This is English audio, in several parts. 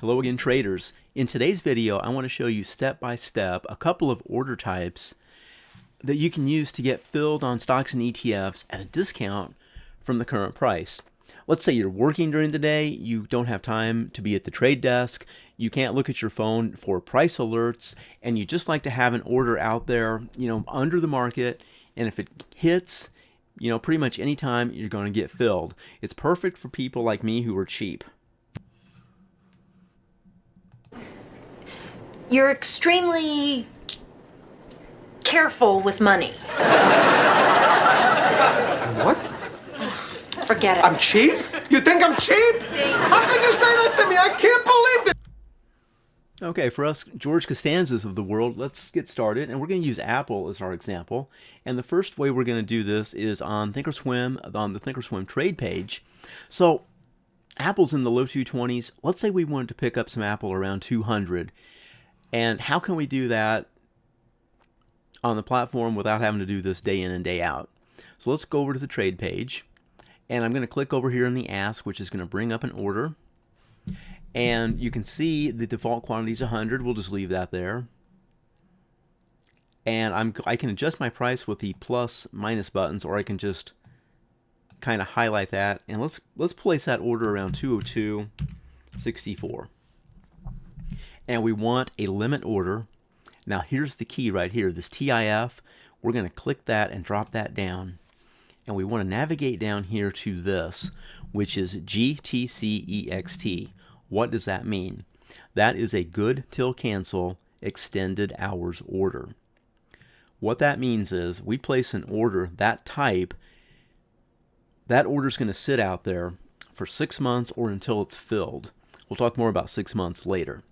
Hello again, traders. In today's video, I want to show you step by step a couple of order types that you can use to get filled on stocks and ETFs at a discount from the current price. Let's say you're working during the day, you don't have time to be at the trade desk, you can't look at your phone for price alerts, and you just like to have an order out there, under the market, and if it hits, pretty much any time you're going to get filled. It's perfect for people like me who are cheap. You're extremely careful with money. What? Forget it. I'm cheap? You think I'm cheap? How could you say that to me? I can't believe this. Okay, for us George Costanzas of the world, let's get started. And we're going to use Apple as our example. And the first way we're going to do this is on ThinkorSwim, on the ThinkorSwim trade page. So Apple's in the low 220s. Let's say we wanted to pick up some Apple around 200. And how can we do that on the platform without having to do this day in and day out? So let's go over to the trade page. And I'm going to click over here in the Ask, which is going to bring up an order. And you can see the default quantity is 100. We'll just leave that there. And I can adjust my price with the plus minus buttons, or I can just kind of highlight that. And let's place that order around 202.64. And we want a limit order. Now here's the key right here, this TIF. We're going to click that and drop that down. And we want to navigate down here to this, which is GTC. What does that mean? That is a good till cancel extended hours order. What that means is we place an order that type, that order is going to sit out there for 6 months or until it's filled. We'll talk more about 6 months later.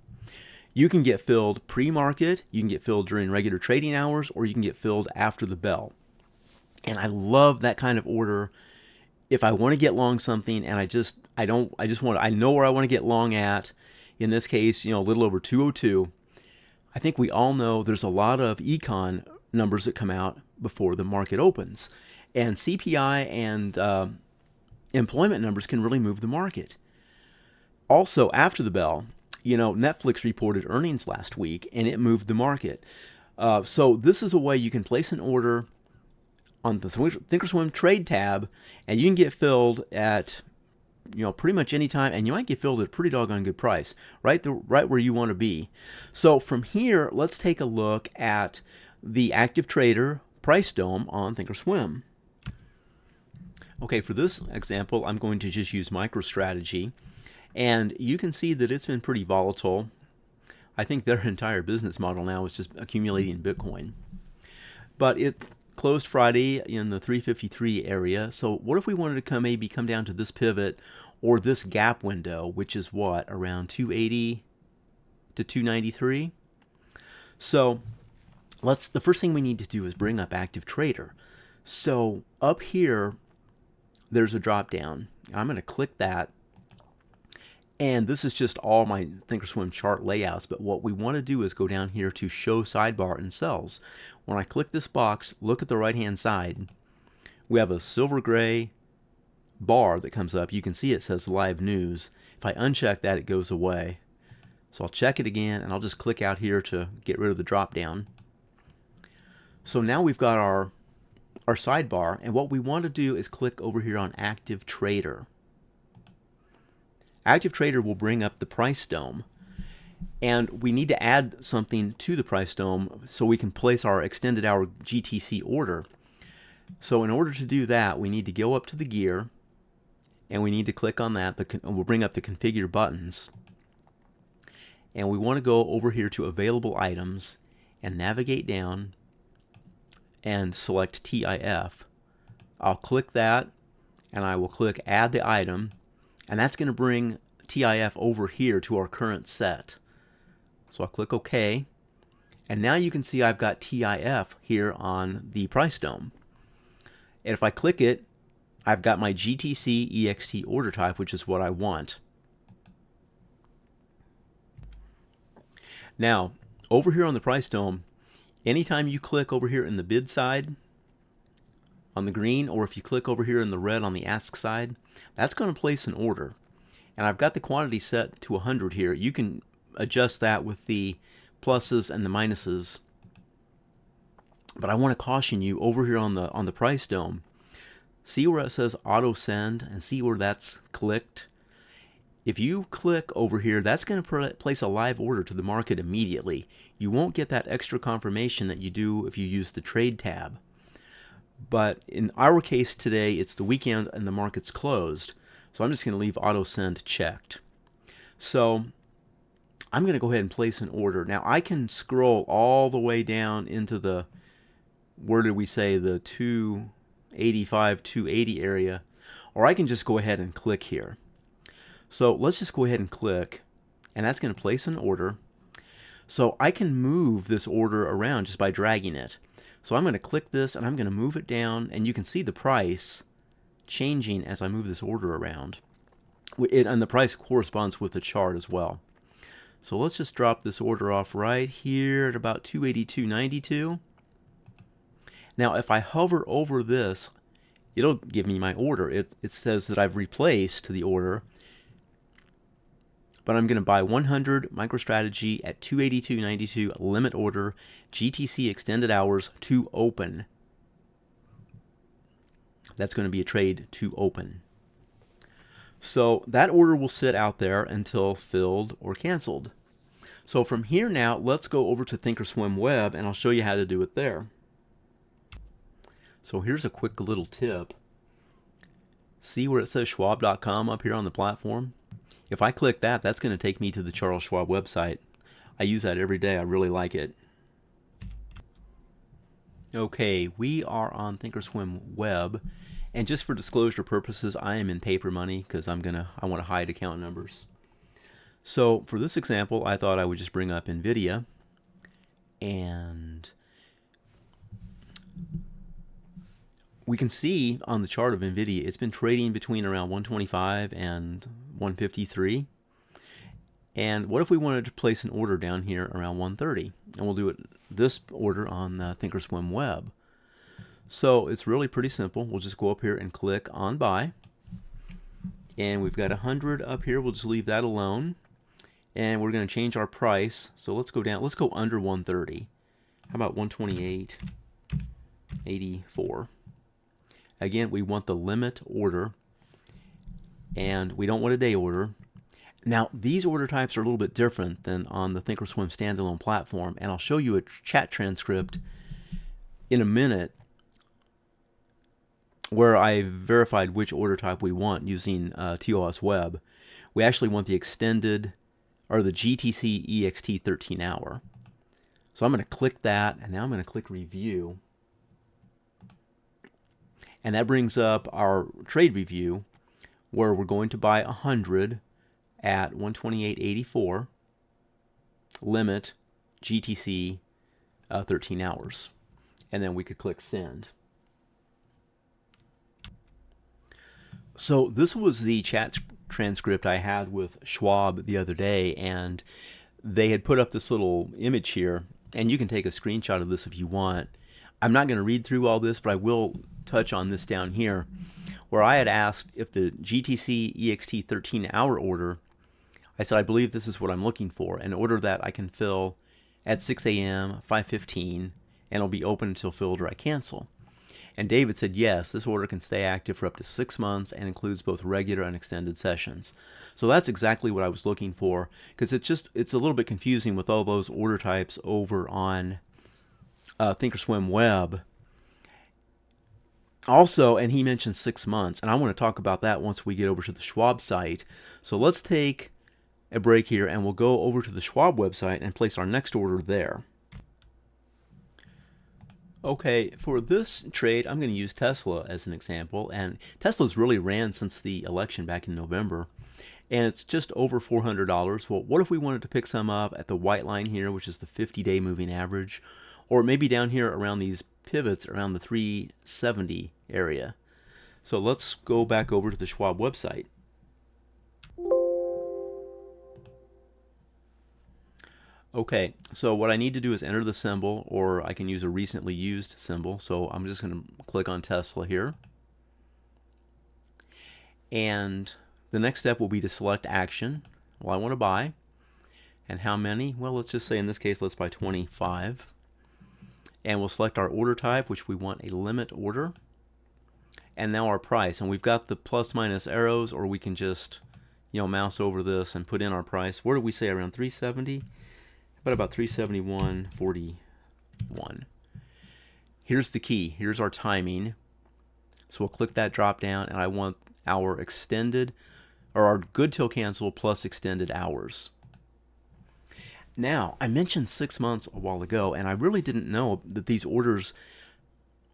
You can get filled pre-market, you can get filled during regular trading hours, or you can get filled after the bell. And I love that kind of order. If I want to get long something and I know where I want to get long at, in this case, a little over 202, I think we all know there's a lot of econ numbers that come out before the market opens. And CPI and employment numbers can really move the market. Also, after the bell, Netflix reported earnings last week and it moved the market. So this is a way you can place an order on the ThinkorSwim trade tab, and you can get filled at pretty much any time, and you might get filled at a pretty doggone good price, right where you want to be. So from here, let's take a look at the active trader price dome on ThinkorSwim. Okay, for this example, I'm going to just use MicroStrategy, and you can see that it's been pretty volatile. I think their entire business model now is just accumulating Bitcoin. But it closed Friday in the 353 area. So what if we wanted to maybe come down to this pivot or this gap window, which is what, around 280 to 293? So the first thing we need to do is bring up active trader. So up here, there's a drop down. I'm going to click that. And this is just all my ThinkorSwim chart layouts, but what we want to do is go down here to show sidebar and cells. When I click this box, look at the right hand side. We have a silver gray bar that comes up. You can see it says live news. If I uncheck that, it goes away. So I'll check it again, and I'll just click out here to get rid of the drop down. So now we've got our sidebar, and what we want to do is click over here on active trader. Active Trader will bring up the price dome, and we need to add something to the price dome so we can place our extended hour GTC order. So in order to do that, we need to go up to the gear, and we need to click on that. We'll bring up the configure buttons, and we want to go over here to available items and navigate down and select TIF. I'll click that, and I will click add the item. And that's going to bring TIF over here to our current set. So I'll click OK. And now you can see I've got TIF here on the price dome. And if I click it, I've got my GTC EXT order type, which is what I want. Now, over here on the price dome, anytime you click over here in the bid side, on the green, or if you click over here in the red on the ask side, that's going to place an order. And I've got the quantity set to 100 here. You can adjust that with the pluses and the minuses. But I want to caution you over here on the price dome. See where it says auto send and see where that's clicked? If you click over here, that's going to place a live order to the market immediately. You won't get that extra confirmation that you do if you use the trade tab. But in our case today, it's the weekend and the market's closed. So I'm just going to leave auto send checked. So I'm going to go ahead and place an order. Now I can scroll all the way down into the, where did we say, the 285, 280 area, or I can just go ahead and click here. So let's just go ahead and click, and that's going to place an order. So I can move this order around just by dragging it. So I'm going to click this and I'm going to move it down, and you can see the price changing as I move this order around. And the price corresponds with the chart as well. So let's just drop this order off right here at about 282.92. Now if I hover over this, it'll give me my order. It says that I've replaced the order, but I'm going to buy 100 MicroStrategy at 282.92 limit order, GTC extended hours to open. That's going to be a trade to open. So that order will sit out there until filled or canceled. So from here now, let's go over to ThinkorSwim web and I'll show you how to do it there. So here's a quick little tip. See where it says Schwab.com up here on the platform? If I click that, that's going to take me to the Charles Schwab website. I use that every day. I really like it. Okay, we are on ThinkorSwim web, and just for disclosure purposes, I am in paper money because I want to hide account numbers. So for this example, I thought I would just bring up NVIDIA, and we can see on the chart of NVIDIA, it's been trading between around 125 and 153. And what if we wanted to place an order down here around 130? And we'll do this order on the ThinkorSwim web. So it's really pretty simple. We'll just go up here and click on buy. And we've got 100 up here. We'll just leave that alone. And we're going to change our price. So let's go down. Let's go under 130. How about 128.84? Again, we want the limit order, and we don't want a day order. Now, these order types are a little bit different than on the ThinkorSwim standalone platform, and I'll show you a chat transcript in a minute where I verified which order type we want using TOS Web. We actually want the extended, or the GTC EXT 13 hour. So I'm going to click that, and now I'm going to click review. And that brings up our trade review where we're going to buy 100 at 128.84, limit GTC 13 hours. And then we could click send. So this was the chat transcript I had with Schwab the other day, and they had put up this little image here, and you can take a screenshot of this if you want. I'm not going to read through all this, but I will touch on this down here, where I had asked if the GTC EXT 13 hour order, I said I believe this is what I'm looking for, an order that I can fill at 6 a.m., 5:15, and it'll be open until filled or I cancel. And David said, yes, this order can stay active for up to 6 months and includes both regular and extended sessions. So that's exactly what I was looking for, because it's a little bit confusing with all those order types over on ThinkorSwim web. Also, and he mentioned 6 months, and I want to talk about that once we get over to the Schwab site. So let's take a break here, and we'll go over to the Schwab website and place our next order there. Okay, for this trade, I'm going to use Tesla as an example, and Tesla's really ran since the election back in November, and it's just over $400. Well, what if we wanted to pick some up at the white line here, which is the 50-day moving average, or maybe down here around these pivots around the 370 area? So let's go back over to the Schwab website. Okay, so what I need to do is enter the symbol, or I can use a recently used symbol. So I'm just going to click on Tesla here and The next step will be to select action. Well, I want to buy. And how many? Well, let's just say in this case, let's buy 25. And we'll select our order type, which we want a limit order. And now our price. And we've got the plus minus arrows, or we can just, mouse over this and put in our price. Where did we say? Around 370? About 371.41. Here's the key. Here's our timing. So we'll click that drop down, and I want our extended, or our good till cancel plus extended hours. Now, I mentioned 6 months a while ago, and I really didn't know that these orders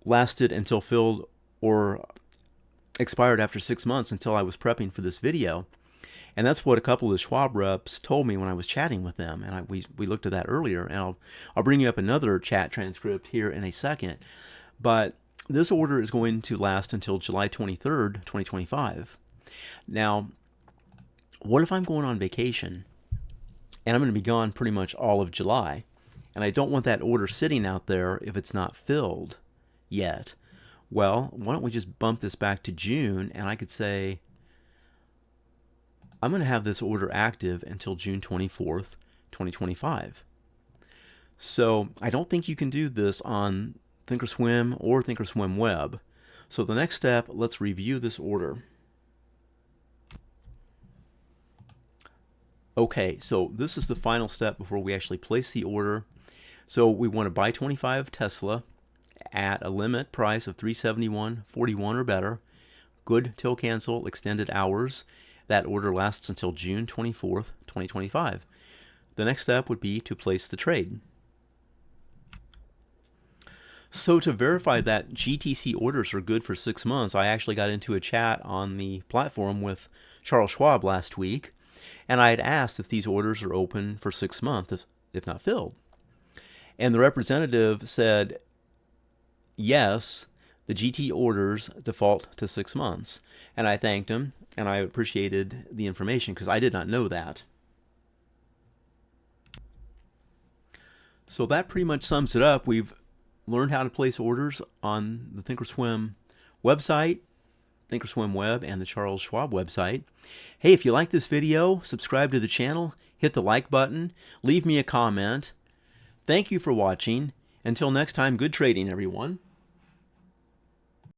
lasted until filled or expired after 6 months until I was prepping for this video. And that's what a couple of the Schwab reps told me when I was chatting with them, and we looked at that earlier, and I'll bring you up another chat transcript here in a second. But this order is going to last until July 23rd, 2025. Now, what if I'm going on vacation and I'm going to be gone pretty much all of July, and I don't want that order sitting out there if it's not filled yet? Well, why don't we just bump this back to June, and I could say, I'm going to have this order active until June 24th, 2025. So I don't think you can do this on ThinkorSwim or ThinkorSwim Web. So the next step, let's review this order. Okay, so this is the final step before we actually place the order. So we want to buy 25 Tesla at a limit price of $371.41 or better. Good till cancel, extended hours. That order lasts until June 24th, 2025. The next step would be to place the trade. So to verify that GTC orders are good for 6 months, I actually got into a chat on the platform with Charles Schwab last week, and I had asked if these orders are open for 6 months, if not filled. And the representative said, yes, the GT orders default to 6 months. And I thanked him, and I appreciated the information because I did not know that. So that pretty much sums it up. We've learned how to place orders on the ThinkorSwim website, ThinkorSwim Web, and the Charles Schwab website. Hey, if you like this video, subscribe to the channel, hit the like button, leave me a comment. Thank you for watching. Until next time, good trading, everyone.